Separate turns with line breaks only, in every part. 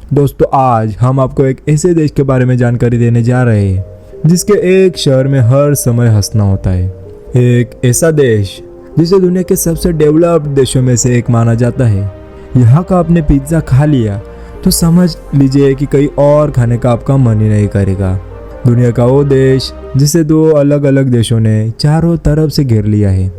दोस्तों आज हम आपको एक ऐसे देश के बारे में जानकारी देने जा रहे हैं जिसके एक शहर में हर समय हंसना होता है। एक ऐसा देश जिसे दुनिया के सबसे डेवलप्ड देशों में से एक माना जाता है। यहाँ का आपने पिज्ज़ा खा लिया तो समझ लीजिए कि कहीं और खाने का आपका मन ही नहीं करेगा। दुनिया का वो देश जिसे दो अलग अलग देशों ने चारों तरफ से घेर लिया है।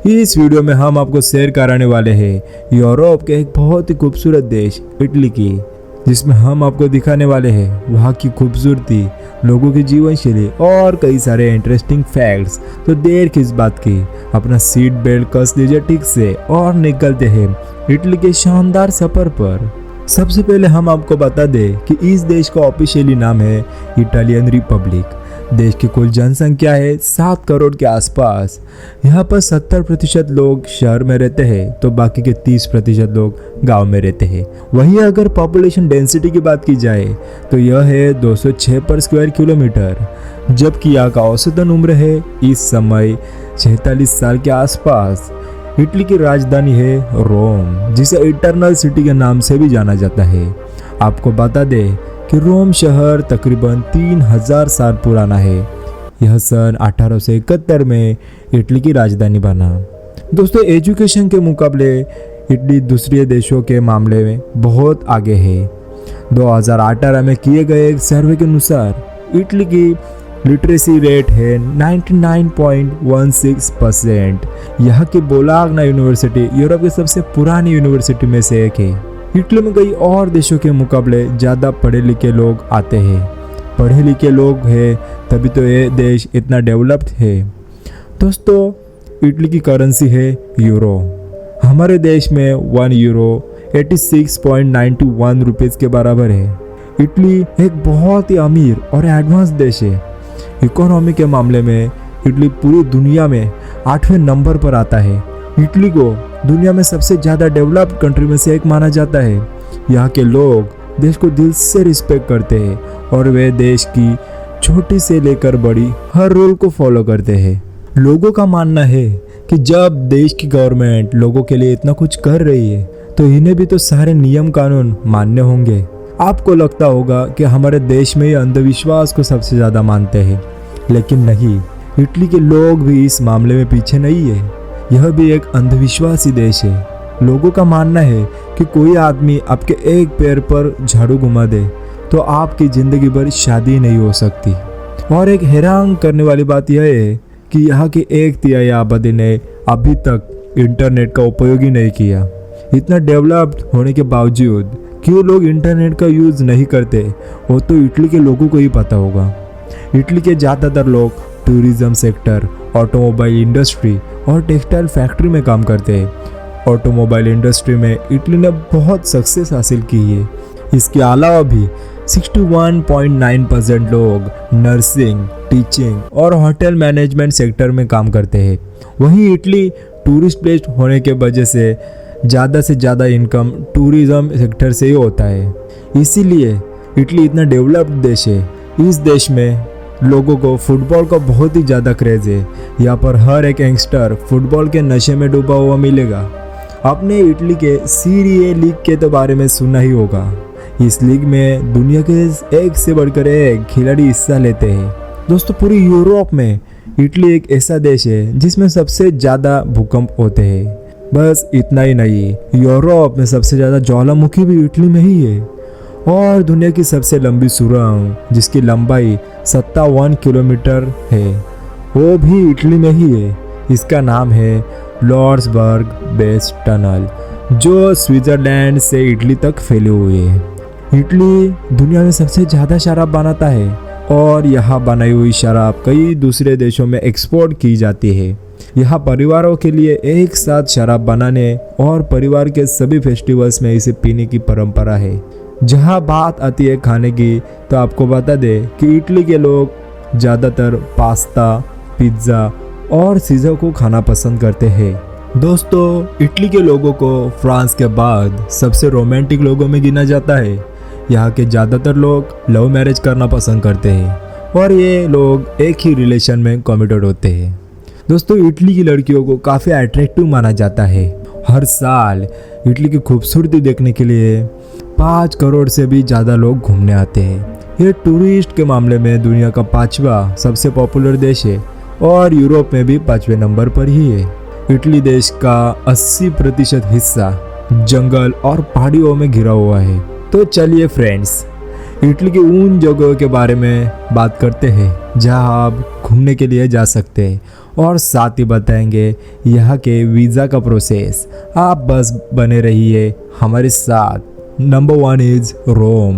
इस वीडियो में हम आपको शेयर कराने वाले हैं यूरोप के एक बहुत ही खूबसूरत देश इटली की, जिसमें हम आपको दिखाने वाले हैं वहाँ की खूबसूरती, लोगों की जीवन शैली और कई सारे इंटरेस्टिंग फैक्ट्स। तो देर किस बात की, अपना सीट बेल्ट कस लीजिए ठीक से और निकलते हैं इटली के शानदार सफर पर। सबसे पहले हम आपको बता दें कि इस देश का ऑफिशियली नाम है इटालियन रिपब्लिक। देश की कुल जनसंख्या है 7 करोड़ के आसपास। यहाँ पर 70% लोग शहर में रहते हैं तो बाकी के 30% लोग गांव में रहते हैं। वहीं अगर पॉपुलेशन डेंसिटी की बात की जाए तो यह है 206 पर स्क्वायर किलोमीटर, जबकि यहाँ का औसतन उम्र है इस समय 46 साल के आसपास। इटली की राजधानी है रोम, जिसे इटरनल सिटी के नाम से भी जाना जाता है। आपको बता दें कि रोम शहर तकरीबन 3000 साल पुराना है। यह सन 1871 में इटली की राजधानी बना। दोस्तों एजुकेशन के मुकाबले इटली दूसरे देशों के मामले में बहुत आगे है। 2018 में किए गए एक सर्वे के अनुसार इटली की लिटरेसी रेट है 99.16%। यहाँ की बोलोग्ना यूनिवर्सिटी यूरोप की सबसे पुरानी यूनिवर्सिटी में से एक है। इटली में कई और देशों के मुकाबले ज़्यादा पढ़े लिखे लोग आते हैं। पढ़े लिखे लोग हैं तभी तो ये देश इतना डेवलप्ड है। दोस्तों इटली की करेंसी है यूरो। हमारे देश में 1 यूरो 86.91 रुपीज़ के बराबर है। इटली एक बहुत ही अमीर और एडवांस देश है। इकोनॉमी के मामले में इटली पूरी दुनिया में 8वें नंबर पर आता है। इटली को दुनिया में सबसे ज़्यादा डेवलप्ड कंट्री में से एक माना जाता है। यहाँ के लोग देश को दिल से रिस्पेक्ट करते हैं और वे देश की छोटी से लेकर बड़ी हर रूल को फॉलो करते हैं। लोगों का मानना है कि जब देश की गवर्नमेंट लोगों के लिए इतना कुछ कर रही है तो इन्हें भी तो सारे नियम कानून मानने होंगे। आपको लगता होगा कि हमारे देश में ये अंधविश्वास को सबसे ज़्यादा मानते हैं, लेकिन नहीं, इटली के लोग भी इस मामले में पीछे नहीं है। यह भी एक अंधविश्वासी देश है। लोगों का मानना है कि कोई आदमी आपके एक पैर पर झाड़ू घुमा दे तो आपकी ज़िंदगी भर शादी नहीं हो सकती। और एक हैरान करने वाली बात यह है कि यहाँ की 1/3 आबादी ने अभी तक इंटरनेट का उपयोग ही नहीं किया। इतना डेवलप्ड होने के बावजूद क्यों लोग इंटरनेट का यूज़ नहीं करते वो तो इटली के लोगों को ही पता होगा। इटली के ज़्यादातर लोग टूरिज्म सेक्टर, ऑटोमोबाइल इंडस्ट्री और टेक्सटाइल फैक्ट्री में काम करते हैं। ऑटोमोबाइल इंडस्ट्री में इटली ने बहुत सक्सेस हासिल की है। इसके अलावा भी 61.9% लोग नर्सिंग, टीचिंग और होटल मैनेजमेंट सेक्टर में काम करते हैं। वहीं इटली टूरिस्ट प्लेस होने के वजह से ज़्यादा इनकम टूरिज्म सेक्टर से ही होता है। इसीलिए इटली इतना डेवलप्ड देश है। इस देश में लोगों को फुटबॉल का बहुत ही ज़्यादा क्रेज़ है। यहाँ पर हर एक यंगस्टर फुटबॉल के नशे में डूबा हुआ मिलेगा। आपने इटली के सीरी ए लीग के तो बारे में सुना ही होगा। इस लीग में दुनिया के एक से बढ़कर एक खिलाड़ी हिस्सा लेते हैं। दोस्तों पूरी यूरोप में इटली एक ऐसा देश है जिसमें सबसे ज़्यादा भूकंप होते हैं। बस इतना ही नहीं, यूरोप में सबसे ज़्यादा ज्वालामुखी भी इटली में ही है। और दुनिया की सबसे लंबी सुरंग जिसकी लंबाई 57 किलोमीटर है वो भी इटली में ही है। इसका नाम है लॉर्ड्सबर्ग बेस टनल, जो स्विट्जरलैंड से इटली तक फैले हुए है। इटली दुनिया में सबसे ज़्यादा शराब बनाता है और यहाँ बनाई हुई शराब कई दूसरे देशों में एक्सपोर्ट की जाती है। यहाँ परिवारों के लिए एक साथ शराब बनाने और परिवार के सभी फेस्टिवल्स में इसे पीने की परंपरा है। जहाँ बात आती है खाने की तो आपको बता दें कि इटली के लोग ज़्यादातर पास्ता, पिज्ज़ा और सीज़र को खाना पसंद करते हैं। दोस्तों इटली के लोगों को फ्रांस के बाद सबसे रोमांटिक लोगों में गिना जाता है। यहाँ के ज़्यादातर लोग लव मैरिज करना पसंद करते हैं और ये लोग एक ही रिलेशन में कमिटेड होते हैं। दोस्तों इटली की लड़कियों को काफ़ी अट्रैक्टिव माना जाता है। हर साल इटली की खूबसूरती देखने के लिए 5 करोड़ से भी ज़्यादा लोग घूमने आते हैं। ये टूरिस्ट के मामले में दुनिया का 5वां सबसे पॉपुलर देश है और यूरोप में भी 5वें नंबर पर ही है। इटली देश का 80% हिस्सा जंगल और पहाड़ियों में घिरा हुआ है। तो चलिए फ्रेंड्स, इटली की उन जगहों के बारे में बात करते हैं जहां आप घूमने के लिए जा सकते हैं और साथ ही बताएंगे यहाँ के वीज़ा का प्रोसेस। आप बस बने रहिए हमारे साथ। नंबर 1 इज़ रोम।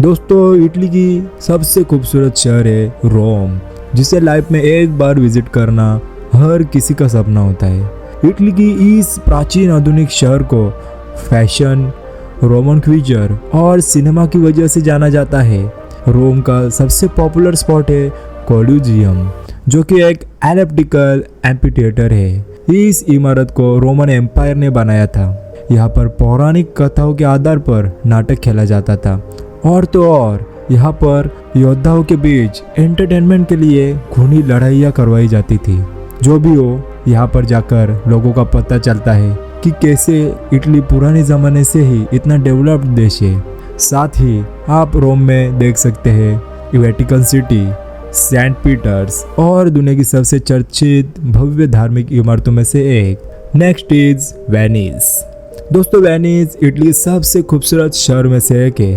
दोस्तों, इटली की सबसे खूबसूरत शहर है रोम, जिसे लाइफ में एक बार विजिट करना हर किसी का सपना होता है। इटली की इस प्राचीन आधुनिक शहर को फैशन, रोमन क्विजर और सिनेमा की वजह से जाना जाता है। रोम का सबसे पॉपुलर स्पॉट है कोलिजियम, जो कि एक एलिप्टिकल एम्फीथिएटर है। इस इमारत को रोमन एम्पायर ने बनाया था। यहाँ पर पौराणिक कथाओं के आधार पर नाटक खेला जाता था और तो और यहाँ पर योद्धाओं के बीच एंटरटेनमेंट के लिए खूनी लड़ाइयाँ करवाई जाती थी। जो भी हो, यहाँ पर जाकर लोगों का पता चलता है कि कैसे इटली पुराने ज़माने से ही इतना डेवलप्ड देश है। साथ ही आप रोम में देख सकते हैं वेटिकन सिटी, सेंट पीटर्स और दुनिया की सबसे चर्चित भव्य धार्मिक इमारतों में से एक। Next is Venice. दोस्तों, वेनिस इटली के सबसे खूबसूरत शहर में से एक है।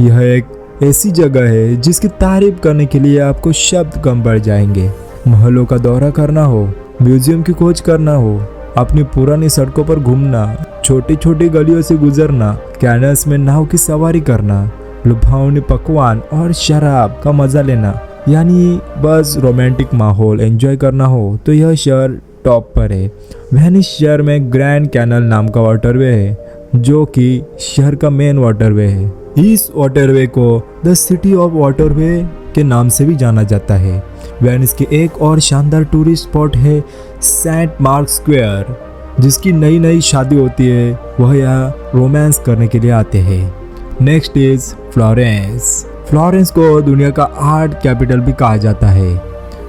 यह एक ऐसी जगह है जिसकी तारीफ करने के लिए आपको शब्द कम पड़ जाएंगे। महलों का दौरा करना हो, म्यूजियम की खोज करना हो, अपनी पुरानी सड़कों पर घूमना, छोटी छोटी गलियों से गुजरना, कैनल्स में नाव की सवारी करना, लुभावनी पकवान और शराब का मजा लेना, यानी बस रोमांटिक माहौल एंजॉय करना हो तो यह शहर टॉप पर है। वेनिस शहर में ग्रैंड कैनल नाम का वाटरवे है, जो कि शहर का मेन वाटरवे है। इस वाटरवे को द सिटी ऑफ वाटरवे के नाम से भी जाना जाता है। वेनिस के एक और शानदार टूरिस्ट स्पॉट है सेंट मार्क स्क्वायर, जिसकी नई नई शादी होती है, वह यहाँ रोमांस करने के लिए आते हैं। Next is Florence. फ्लोरेंस को दुनिया का आर्ट कैपिटल भी कहा जाता है।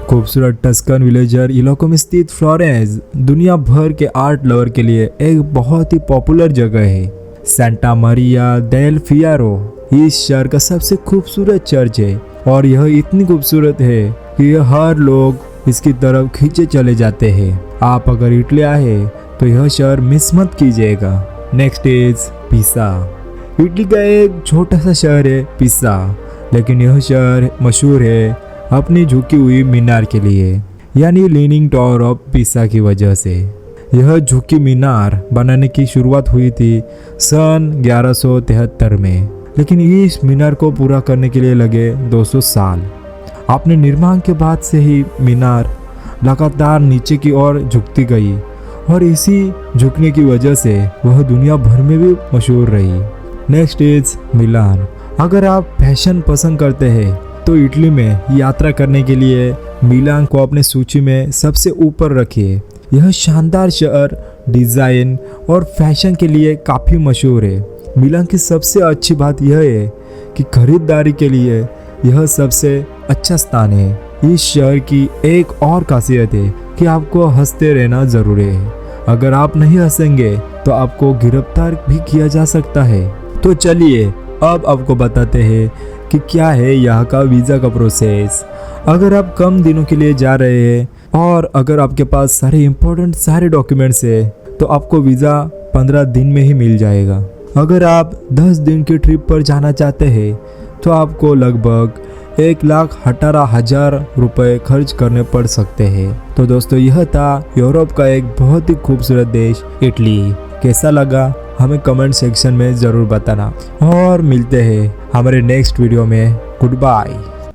खूबसूरत टस्कन विलेजर इलाकों में स्थित फ्लोरेंस दुनिया भर के आर्ट लवर के लिए एक बहुत ही पॉपुलर जगह है। सेंटा मरिया डेल फियारो इस शहर का सबसे खूबसूरत चर्च है और यह इतनी खूबसूरत है कि हर लोग इसकी तरफ खींचे चले जाते हैं। आप अगर इटली आए तो यह शहर मिस मत कीजिएगा। नेक्स्ट इज पिसा। इटली का एक छोटा सा शहर है पिसा, लेकिन यह शहर मशहूर है अपनी झुकी हुई मीनार के लिए, यानी लीनिंग टावर ऑफ पिसा की वजह से। यह झुकी मीनार बनाने की शुरुआत हुई थी सन 1173 में, लेकिन इस मीनार को पूरा करने के लिए लगे 200 साल। अपने निर्माण के बाद से ही मीनार लगातार नीचे की ओर झुकती गई और इसी झुकने की वजह से वह दुनिया भर में भी मशहूर रही। नेक्स्ट इज मिलान। अगर आप फैशन पसंद करते हैं तो इटली में यात्रा करने के लिए मिलान को अपने सूची में सबसे ऊपर रखिए। यह शानदार शहर डिज़ाइन और फैशन के लिए काफ़ी मशहूर है। मिलान की सबसे अच्छी बात यह है कि खरीदारी के लिए यह सबसे अच्छा स्थान है। इस शहर की एक और खासियत है कि आपको हंसते रहना ज़रूरी है। अगर आप नहीं हंसेंगे तो आपको गिरफ्तार भी किया जा सकता है। तो चलिए अब आपको बताते हैं कि क्या है यहाँ का वीज़ा का प्रोसेस। अगर आप कम दिनों के लिए जा रहे हैं और अगर आपके पास सारे डॉक्यूमेंट्स है तो आपको वीज़ा 15 दिन में ही मिल जाएगा। अगर आप 10 दिन की ट्रिप पर जाना चाहते हैं तो आपको लगभग 1,18,000 रुपये खर्च करने पड़ सकते हैं। तो दोस्तों, यह था यूरोप का एक बहुत ही खूबसूरत देश इटली। कैसा लगा हमें कमेंट सेक्शन में ज़रूर बताना और मिलते हैं हमारे नेक्स्ट वीडियो में। Good bye.